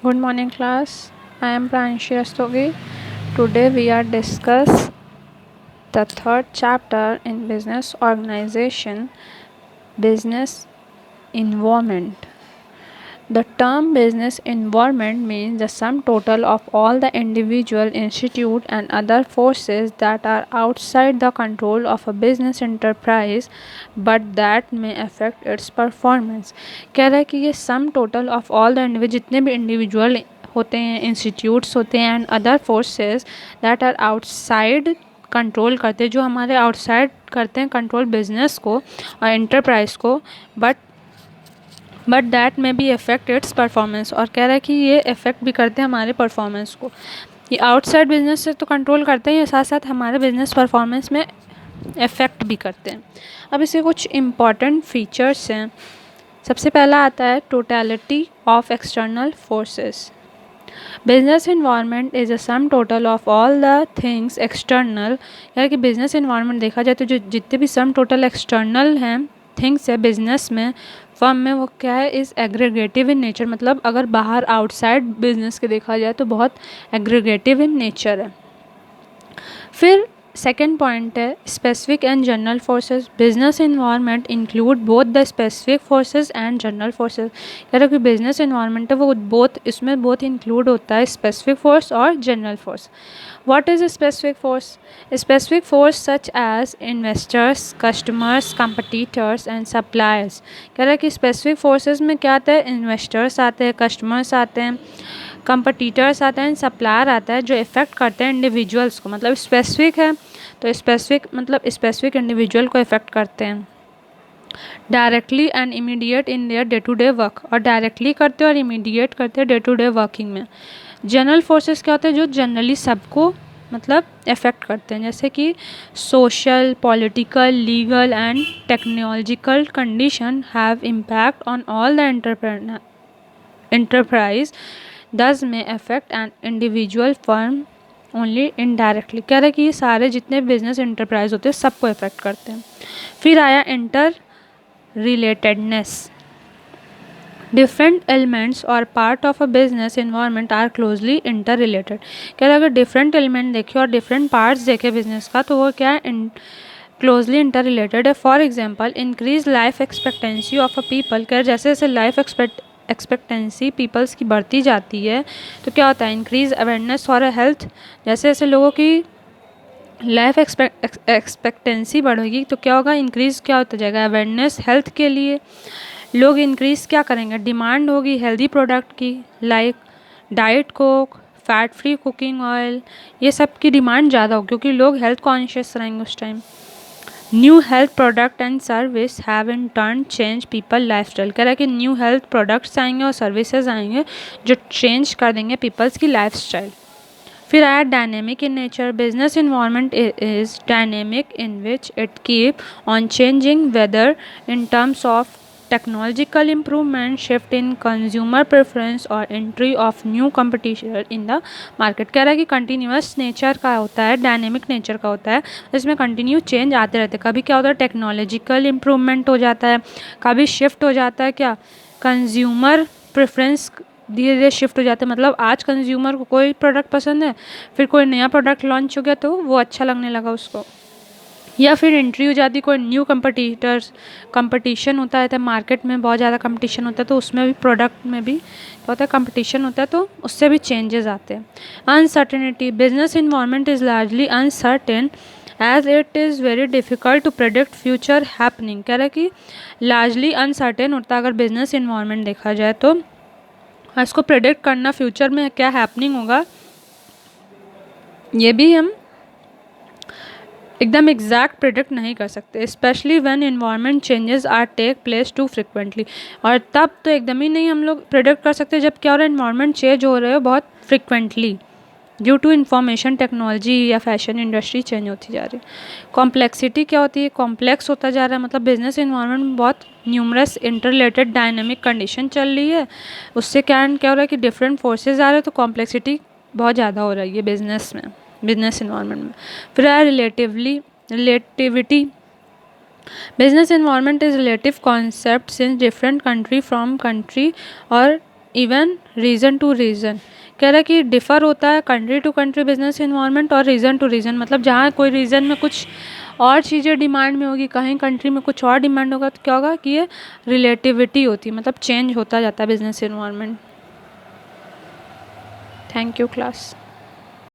Good morning, class. I am Pranshi Rastogi. Today we are discuss the third chapter in business organization, business environment. The term business environment means the sum total of all the individual, institute, and other forces that are outside the control of a business enterprise but that may affect its performance. कह रहा है कि ये sum total of all the individual, जितने भी individual होते हैं, institutes होते हैं and other forces that are outside control करते हैं, जो हमारे आउटसाइड करते हैं कंट्रोल बिजनेस को और एंटरप्राइज को, बट दैट में बी अफेक्ट इट्स परफॉर्मेंस। और कह रहा है कि ये इफ़ेक्ट भी करते हैं हमारे परफॉर्मेंस को। ये आउटसाइड बिजनेस से तो कंट्रोल करते हैं, ये साथ साथ हमारे बिजनेस परफॉर्मेंस में इफ़ेक्ट भी करते हैं। अब इसके कुछ इम्पॉर्टेंट फीचर्स हैं। सबसे पहला आता है totality of external forces. Business environment is a some total of all the things external. यानी कि बिजनेस इन्वायरमेंट देखा जाए तो जो जितने भी सम टोटल एक्सटर्नल हैं थिंग्स है बिजनेस में, फर्म में, वो क्या है, इज़ एग्रीगेटिव इन नेचर। मतलब अगर बाहर आउटसाइड बिजनेस के देखा जाए तो बहुत एग्रीगेटिव इन नेचर है। फिर सेकेंड पॉइंट है specific and general forces. Business environment include both the specific forces and general forces. कह रहे कि बिजनेस इन्वायरमेंट है वो बोथ, इसमें बोथ इंक्लूड होता है स्पेसिफिक फोर्स और general force. What is specific force? Specific force such as investors, customers, competitors and suppliers. कह रहा है कि स्पेसिफिक फोर्सेस में क्या आता है, इन्वेस्टर्स आते हैं, कस्टमर्स आते हैं, कंपटीटर्स आते हैं, सप्लायर आता है, जो इफ़ेक्ट करते हैं इंडिविजुअल्स को। मतलब स्पेसिफिक है तो स्पेसिफिक मतलब स्पेसिफिक इंडिविजुअल को इफ़ेक्ट करते हैं directly and immediate in their day to day work. और डायरेक्टली करते हैं और इमीडिएट करते हैं डे टू डे वर्किंग में। जनरल फोर्सेस क्या होते हैं, जो जनरली सबको मतलब इफ़ेक्ट करते हैं, जैसे कि social, political, legal and technological condition have impact on all the enterprise thus may affect an individual firm only indirectly। कह रहे हैं कि ये सारे जितने बिजनेस एंटरप्राइज होते हैं सबको इफेक्ट करते हैं। फिर आया इंटर रिलेटेडनेस। डिफरेंट एलिमेंट्स और part of a business environment are closely inter related. कह रहे हैं अगर डिफरेंट एलिमेंट देखे और डिफरेंट पार्ट्स देखे बिजनेस का तो वो क्या है, क्लोजली इंटर रिलेटेड है। For example increase life expectancy of a people. कह जैसे जैसे लाइफ एक्सपेक्टेंसी पीपल्स की बढ़ती जाती है तो क्या होता है, increase awareness for a health. जैसे जैसे लोगों की लाइफ एक्सपेक्टेंसी बढ़ेगी तो क्या होगा, इंक्रीज़ क्या होता जाएगा, अवेयरनेस हेल्थ के लिए। लोग इंक्रीज़ क्या करेंगे, डिमांड होगी हेल्दी प्रोडक्ट की, like diet Coke, fat free cooking oil, ये सब की डिमांड ज़्यादा होगी क्योंकि लोग हेल्थ कॉन्शियस रहेंगे उस time. New health product and service have in turn change people life style. कह रहा है कि न्यू हेल्थ प्रोडक्ट्स आएंगे और सर्विसेज आएंगे जो चेंज कर देंगे पीपल्स की लाइफ स्टाइल। फिर आया dynamic in nature. Business environment is dynamic in which it keep on changing whether in terms of technological improvement, shift in consumer preference और entry of new competition in the market. कह रहा है कि continuous nature का होता है, dynamic nature का होता है, इसमें कंटिन्यू चेंज आते रहते हैं। कभी क्या होता है, टेक्नोलॉजिकल इम्प्रूवमेंट हो जाता है, कभी शिफ्ट हो जाता है, क्या कंज्यूमर प्रेफरेंस धीरे धीरे शिफ्ट हो जाते हैं। मतलब आज कंज्यूमर को कोई प्रोडक्ट पसंद है, फिर कोई नया प्रोडक्ट लॉन्च हो गया तो वो अच्छा लगने लगा उसको, या फिर एंट्री हो जाती कोई न्यू कंपटीशन होता है मार्केट में, बहुत ज़्यादा कंपटीशन होता है तो उसमें भी प्रोडक्ट में भी क्या होता है, कंपटीशन होता है तो उससे भी चेंजेस आते हैं। Uncertainty. Business environment is largely uncertain as it is very difficult to predict future happening. कह रहा है कि लार्जली अनसर्टेन होता है अगर बिजनेस इन्वायरमेंट देखा जाए तो इसको प्रेडिक्ट करना फ्यूचर में क्या हैपनिंग होगा ये भी हम एकदम एग्जैक्ट प्रेडिक्ट नहीं कर सकते, specially when environment changes are take place too frequently. और तब तो एकदम ही नहीं हम लोग प्रेडिक्ट कर सकते जब क्या हो रहा है, एनवायरनमेंट चेंज हो रहे हो बहुत frequently due to information technology या फैशन इंडस्ट्री चेंज होती जा रही है। कॉम्प्लेक्सिटी क्या होती है, कॉम्प्लेक्स होता जा रहा है, मतलब बिजनेस इन्वायरमेंट में बहुत न्यूमरस इंटरलेटेड डायनेमिक कंडीशन चल रही है, उससे क्या हो रहा है कि डिफरेंट फोर्सेज आ रहे हैं तो कॉम्प्लेक्सिटी बहुत ज़्यादा हो रही है बिजनेस में, बिजनेस इन्वायरमेंट में। फिर है relativity. Business environment is relative concept since different country from country और इवन रीजन टू रीजन। कह रहा है कि डिफ़र होता है country to country business environment और रीजन टू रीजन, मतलब जहाँ कोई रीजन में कुछ और चीज़ें डिमांड में होगी, कहीं कंट्री में कुछ और डिमांड होगा, तो क्या होगा कि ये रिलेटिविटी होती है, मतलब चेंज होता जाता है business environment. Thank you class.